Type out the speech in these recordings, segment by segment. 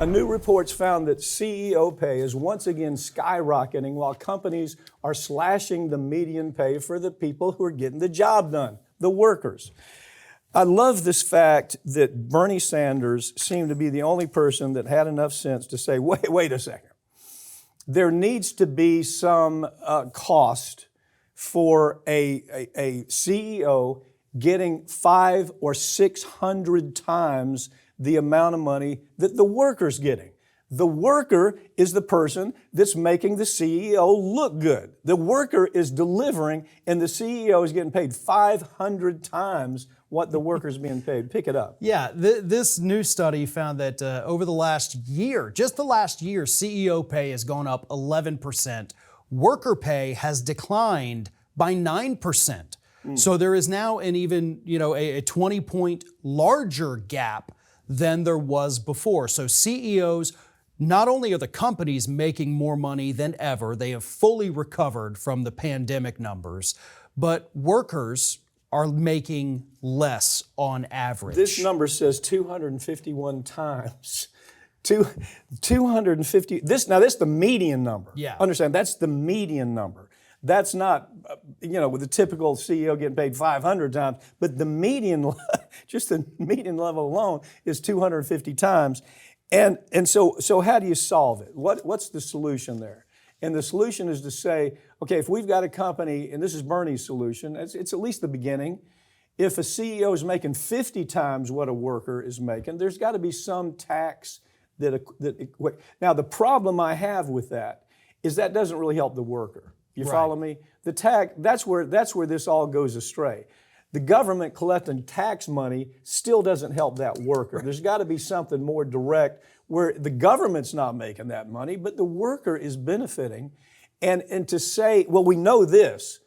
A new report's found that CEO pay is once again skyrocketing while companies are slashing the median pay for the people who are getting the job done, the workers. I love this fact that Bernie Sanders seemed to be the only person that had enough sense to say, wait a second. There needs to be some cost for a CEO getting 500 or 600 times the amount of money that the worker's getting. The worker is the person that's making the CEO look good. The worker is delivering, and the CEO is getting paid 500 times what the worker's being paid. Pick it up. Yeah, this new study found that over the last year, just the last year, CEO pay has gone up 11%. Worker pay has declined by 9%. So there is now an even, a 20-point larger gap than there was before. So CEOs, not only are the companies making more money than ever, they have fully recovered from the pandemic numbers, but workers are making less on average. This number says 251 times. 250. This is the median number. Yeah. Understand, that's the median number. That's not, with the typical CEO getting paid 500 times, but the median, just the median level alone is 250 times. And so how do you solve it? What's the solution there? And the solution is to say, okay, if we've got a company, and this is Bernie's solution, it's at least the beginning. If a CEO is making 50 times what a worker is making, there's got to be some tax now the problem I have with that is that doesn't really help the worker. You follow me? The tax, that's where this all goes astray. The government collecting tax money still doesn't help that worker. There's got to be something more direct where the government's not making that money, but the worker is benefiting. And to say, well, we know this,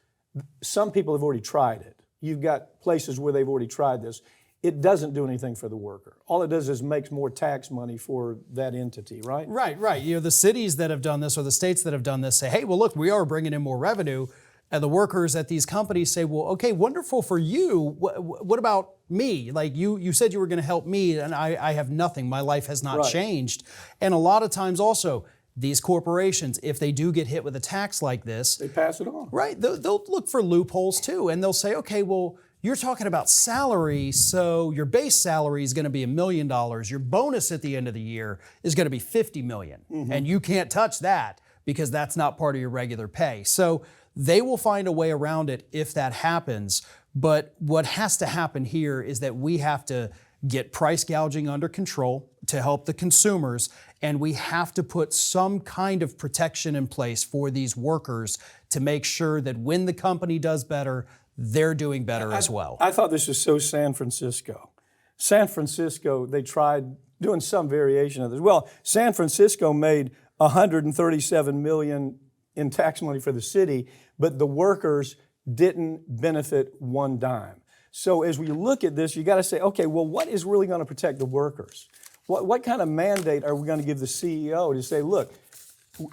some people have already tried it. You've got places where they've already tried this. It doesn't do anything for the worker. All it does is makes more tax money for that entity, right? Right. The cities that have done this or the states that have done this say, hey, well, look, we are bringing in more revenue. And the workers at these companies say, well, okay, wonderful for you. What about me? Like you said you were going to help me, and I have nothing. My life has not changed. And a lot of times also, these corporations, if they do get hit with a tax like this, they pass it on. Right. They'll look for loopholes too. And they'll say, okay, well, you're talking about salary, so your base salary is going to be $1 million. Your bonus at the end of the year is going to be $50 million. And you can't touch that because that's not part of your regular pay. So they will find a way around it if that happens. But what has to happen here is that we have to get price gouging under control to help the consumers, and we have to put some kind of protection in place for these workers to make sure that when the company does better, they're doing better as well. I thought this was so San Francisco. San Francisco, they tried doing some variation of this. Well, San Francisco made $137 million in tax money for the city, but the workers didn't benefit one dime. So as we look at this, you got to say, okay, well, what is really going to protect the workers? What kind of mandate are we going to give the CEO to say, look,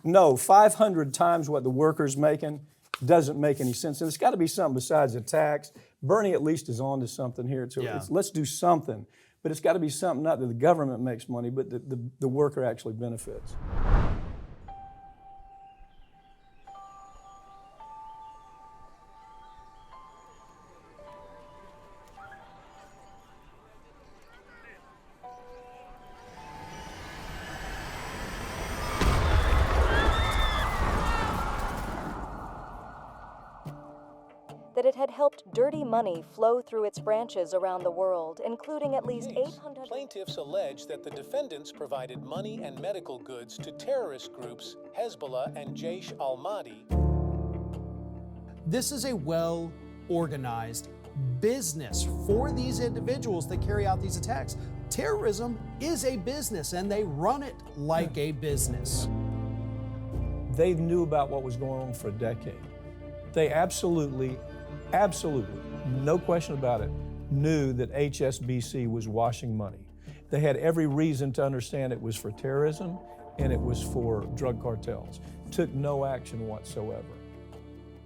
no, 500 times what the worker's making doesn't make any sense. And it's got to be something besides a tax. Bernie at least is on to something here. Let's do something. But it's got to be something not that the government makes money, but that the worker actually benefits. That it had helped dirty money flow through its branches around the world, including at least 800... Plaintiffs allege that the defendants provided money and medical goods to terrorist groups Hezbollah and Jaish al-Mahdi. This is a well-organized business for these individuals that carry out these attacks. Terrorism is a business, and they run it like a business. They knew about what was going on for a decade. They absolutely, no question about it, knew that HSBC was washing money. They had every reason to understand it was for terrorism and it was for drug cartels. Took no action whatsoever.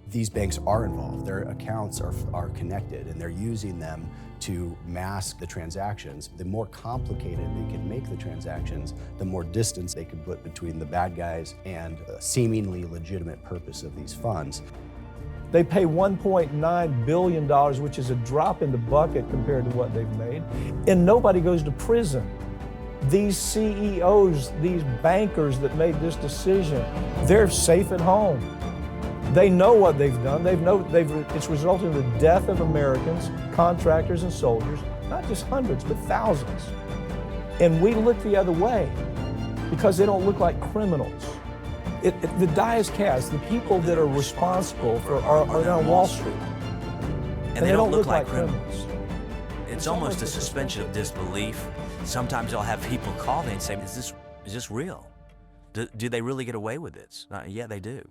These banks are involved. Their accounts are connected, and they're using them to mask the transactions. The more complicated they can make the transactions, the more distance they can put between the bad guys and a seemingly legitimate purpose of these funds. They pay $1.9 billion, which is a drop in the bucket compared to what they've made, and nobody goes to prison. These CEOs, these bankers that made this decision, they're safe at home. They know what they've done. It's resulted in the death of Americans, contractors and soldiers, not just hundreds, but thousands. And we look the other way because they don't look like criminals. The die is cast. The people that are responsible are on Wall Street. And they don't look like criminals. It's almost a suspension of disbelief. Sometimes I'll have people call me and say, is this real? Do they really get away with this? Yeah, they do.